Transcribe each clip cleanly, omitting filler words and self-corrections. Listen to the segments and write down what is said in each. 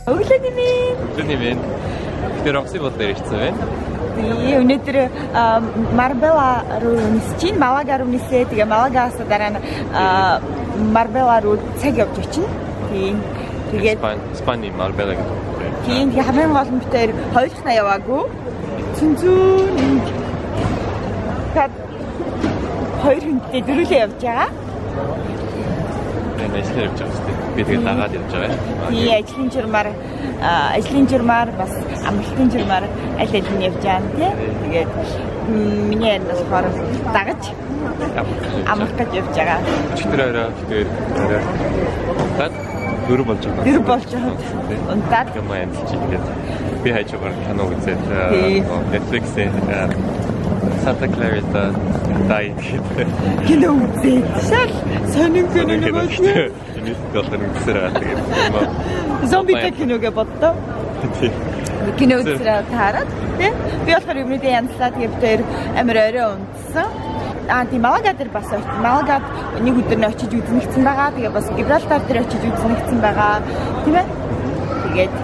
Өглөө нэмээ. Өглөө нэмээ. Тэр офис болоо ирсэн байна. Би өнөөдөр Марбела руу нисэж чинь, Малага руу нисээ. Тэгээ Малагаас дараа нь Марбела руу цаг явж очино. Тэгээд Испани Марбела гэдэг. Тийм хамгийн гол нь битээр хоёулахнаа яваагүй. Цүнцүүн tad хоёр хүнтэй дөрүлээ явж байгаа. Ажлаар явж байгаа шүү дээ. Би тэгээд дагаад явж байгаа. Тийм ажлын журмаар бас амралтын журмаар аль аль нь явж байгаа тийм. Тэгээд миний энэ болохоор дагаж амрах гэж явж байгаа. Өчигдөр орой тэгээд унтаад дөрөв болж байгаа. Дөрөв болж байгаа. Унтаад юм амьдч тэгээд би хажуугаар кино үзээд Netflix-ийн Santa Clarita Diet кино үзээд шал сонин кино нэг байна. Энэ доллар үзсээр тэгээд зомби киног боддоо. Кино үзсээр таараад тийм би болохоор өмнөдөө янзлаа тэгээд тэр амар орой унтсан. Тийм Малагад дээр бас Малагад нэг өдөр нь очиж үзнэгцэн байгаа. Тэгээ бас Гибралтар дээр очиж үзнэгцэн байгаа. Тийм ээ. Тэгээд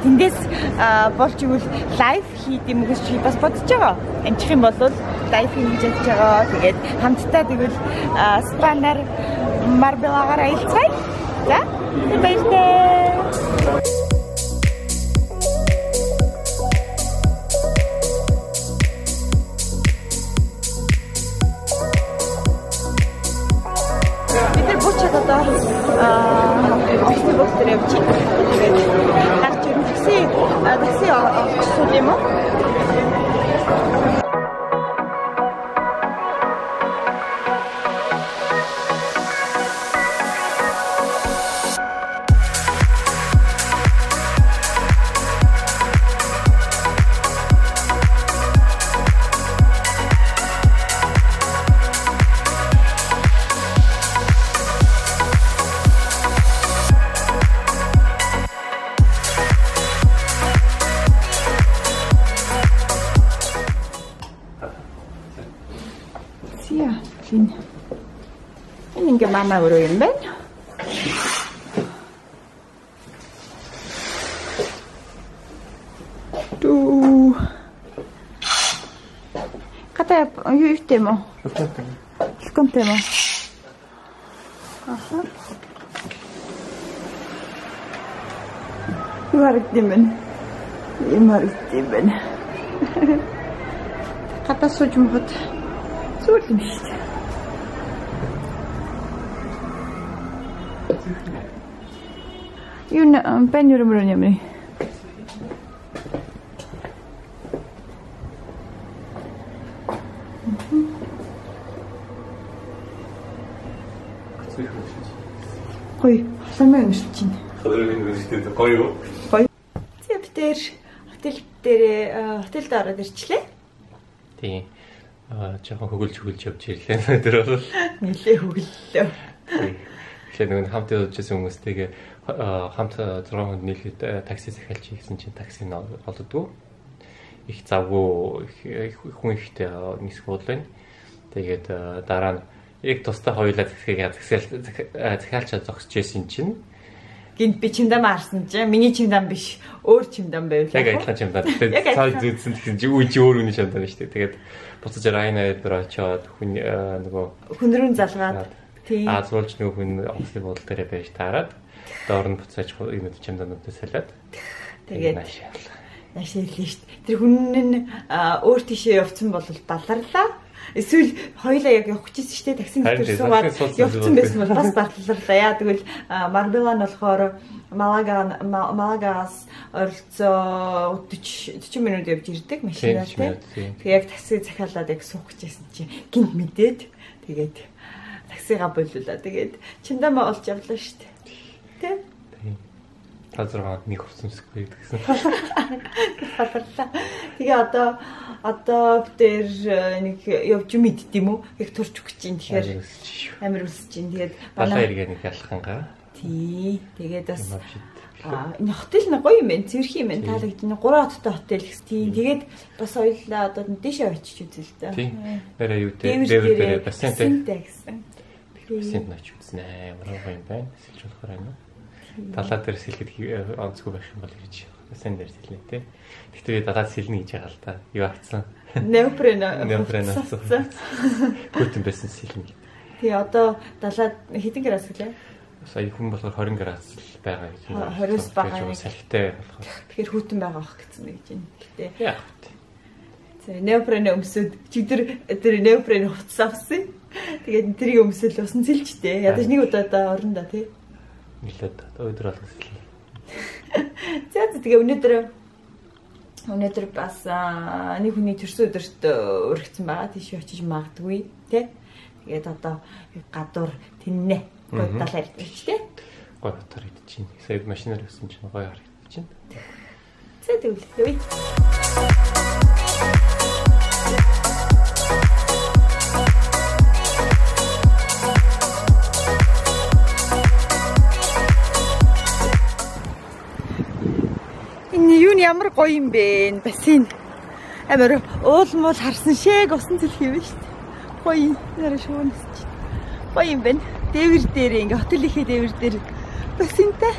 тэндээс болж игэл лайв хийх юм гэж чи бас бодож байгаа. Амжих юм бол лайв хийж чадж байгаа. Тэгээд хамтдаа тэгвэл спанаар Марбелагаар аялцгаая. За баярлалаа. Офисны боксер явж байна. Тэгээд гарч ирэн такси авах юм уу? Ini ke mama uruin ben. Tuh. Kata yürütte mi? Sıkıntı mı? Aha. Yuvarık ben. Kata sucum hut. Sucum işte. Ben yorumunu yapayım. Koy, 설명해 주시지. Koy. Тэвтэр хотел дээр ирчлээ. Тийм. Жоохон хөгөлж явж ирлээ. Тэр бол нэлээ хөглөлөө. Тэгэхээр нэг хамт явжсэн хүмүүстэйгээ хамт 6 хүнд нийлээд такси захиалж хийсэн чинь такси нь олддгүй. Их завгүй хүн ихтэй нисэх бодлоо. Тэгээд дараа нь яг тусдаа хоёулаа захиалчаа зогсож байсан чинь гинт би чимдам арсан чинь миний чимдам биш өөр чимдам байвлаа. Яг адилхан чимдам. Тэгээд цаал зүйдсэн гэсэн чинь үгүй өөр үний чимдам шүү дээ. Тэгээд буцаж райнаад очоод хүн нөгөө хүнрүүн залгаад Азуулж нөгөө хүн офисны бодол дээр байж таарад доор нь буцааж юм чимдануудаас салаад тэгээд наашаалаа шүү дээ. Тэр хүн нь өөр тийшээ явцсан бол баларлаа. Эсвэл хоёлаа яг явах гэжсэн шүү дээ. Таксинд дээр суугаад явцсан байсан бол бас баларлаа. Яа тэгвэл Марбела нь болохоор Малагаас ойролцоо 40 минут явж ирдэг машинаар тийм. Тэгээ яг такси захиалаад яг суух гэжсэн чинь гинт мэдээд тэгээд таксига боллоо. Тэгээд чимдамаа олж явлаа шүү дээ. Тэ? Тийм. Тазраад нэг хувцсамсгүй гэсэн. Фатарлаа. Тэгээ одоо тэр нэг явж мэдд юм уу? Яг турч өгч чинь тэгэхээр амир өсөж чинь. Тэгээд балаа иргээ нэг ялахангаа. Тий. Тэгээд бас энэ хотел нэг гоё юм байна. Цэвэрх юм байна. Таалагдана 3 хоттой хотел гэсэн. Тийм. Тэгээд бас хоёлаа одоо дэшээ очиж үзээ л дээ. Тийм. Нэрээ юу дээр бассейнтэй гэсэн. Бассейн очиж үзнэ. Ямар гоё юм байна. Сэлж болохоор юм. Далаа дээр сэлэхэд онцгүй байх юм бол гэж сайн дээр сэлнэ тий. Гэхдээ далаа сэлнэ гэж байгаа л да. Юу авцсан? Неопрен. Гүтэн байсан сэлнэ. Тий одоо далаа хэдэн градус гэлээ? Сая хүн болохоор 20 градус байгаа гэж байна. 20-с байгаа. Салхитай болохоор. Тэгэхээр хүйтэн байгаа ах гэсэн нэг юм. Гэтэ. Яа. Неопрен өмсөд чигдэр тэр неопрен хувцас авсан. Тэгээд тэрийг өмсөл усан цэлжтэй. Ядаж нэг удаа орондоо тий. Нилээд өдөр болгосон. За тэгээ өнөөдөр бас нэг хүний төрсөн өдөрт өргөцсөн байгаа. Тийш очиж магадгүй тий. Тэгээд одоо гадуур тэннэ. Гой талаар идэж тий. Гой талаар идэж чинь. Сая машинаар өссөн чинь гой харагдаж чинь. За тэгвэл юу ямар гоё юм бэ? Бассейн. Амар уулмал харсан шээг усан цэл хийвэ шүү дээ. Гоё нэр шуунс чи. Гоё юм бэ? Дээвэр дээр ингээ хотелийнхээ дээвэр дээр бассейнтэй.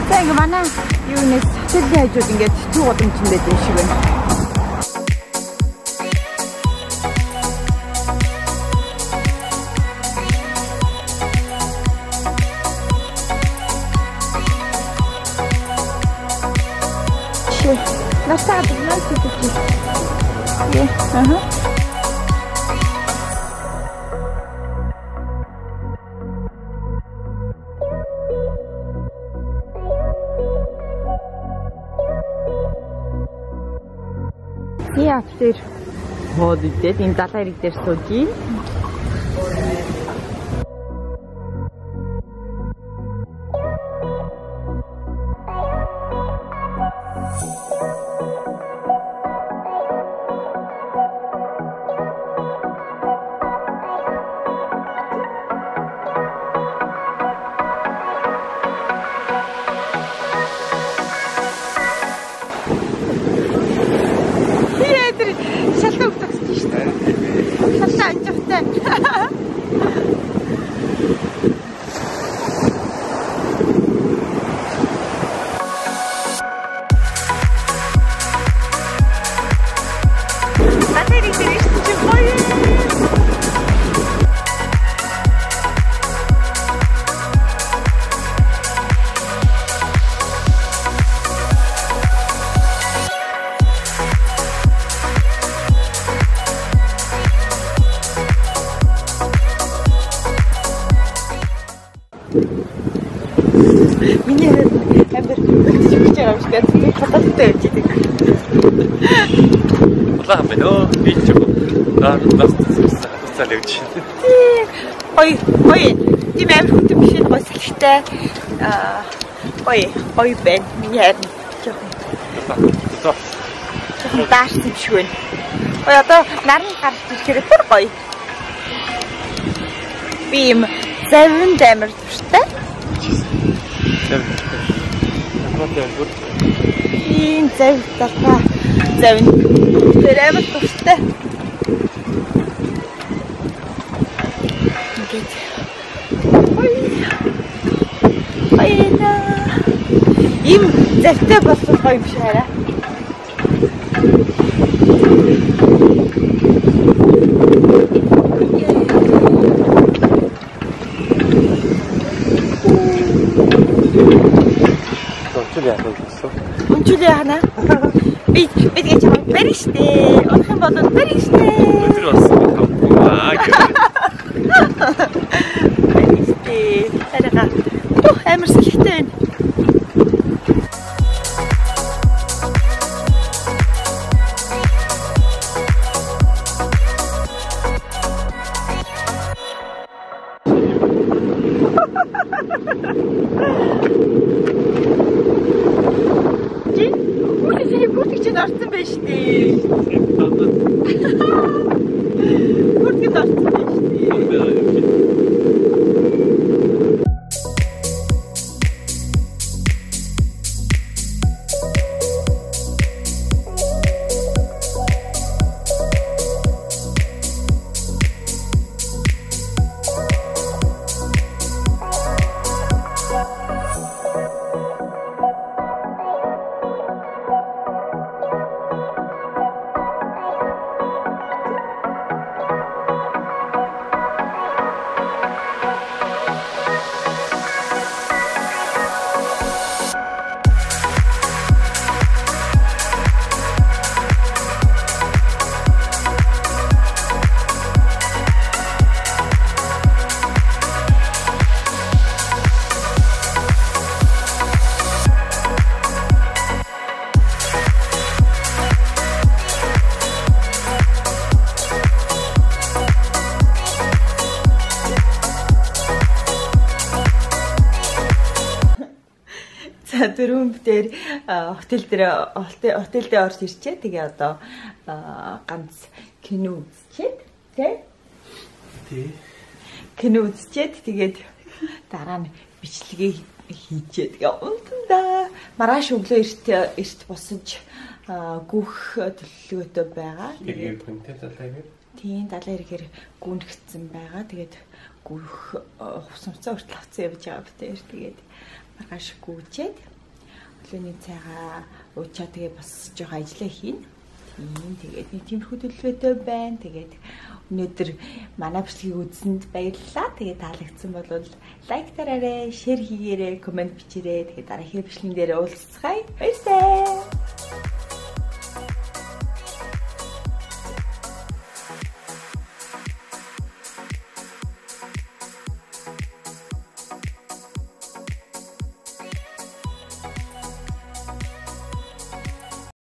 За ингээ манай юунес хотелний хажууд ингээ цэцүү годомчин байдаг шиг байна. Насаад нас гэдэг. Яа, тэр хоод идээд энэ далайн ирэг дээр сууж. Миний амир өгч байгаа юм шиг байна. Хатаатай явж идэг. Улаан байна оо. Би ч юм. Нас цацал явж. Ой. Тийм амир хөтөн биш гоё салхитай. Ой байна. Миний харин жоохон даашсан биш үү? Ой одоо наран гарч ирэхээр бүр гоё. Би юм 7 дамер туртай. Ийм завтаа 7. Тэр амар туртай. Ингээд. Ой на. Ийм завтай болсон гоё юм шиг хараа. Өнчүлээ хана. Би гэж чамд барь штэ. Унах юм бол барь штэ. Өдөр болсон. Барь штэ. Тарага. Амар салхитай байна. Орсон байж тээ. Бүртгэд орсон байж тээ. За дөрөв битээр хотел дээр орж ирчээ. Тэгээ одоо ганц кино үзчихэд тий. Кино үзчихэд тэгээд дараа нь бичлэгээ хийчээ. Тэгээ унтандаа маргааш өглөө эрт босож гүөх төлөвлөгөөтэй байгаа. Тэгээд гүнтэй далайгаар тийм далайн ирэхээр гүнхсэн байгаа. Тэгээд гүөх хувцамцаа хүртэл авцсан явж байгаа битээр. Тэгээд маргааш гүйчээд өглөөний цайгаа уучаа тэгээ бас жоохон ажиллаа хийн. Тийм тэгээд нэг тиймэрхүү төлөвлөгөөтэй байна. Тэгээд өнөөдөр манай бичлэгийг үзсэнд баярлалаа. Тэгээд таалагдсан бол лайк дараарай, шеэр хийгээрэй, комент бичээрэй. Тэгээд дараагийн бичлэгэн дээр уулзцгаая. Баярлалаа.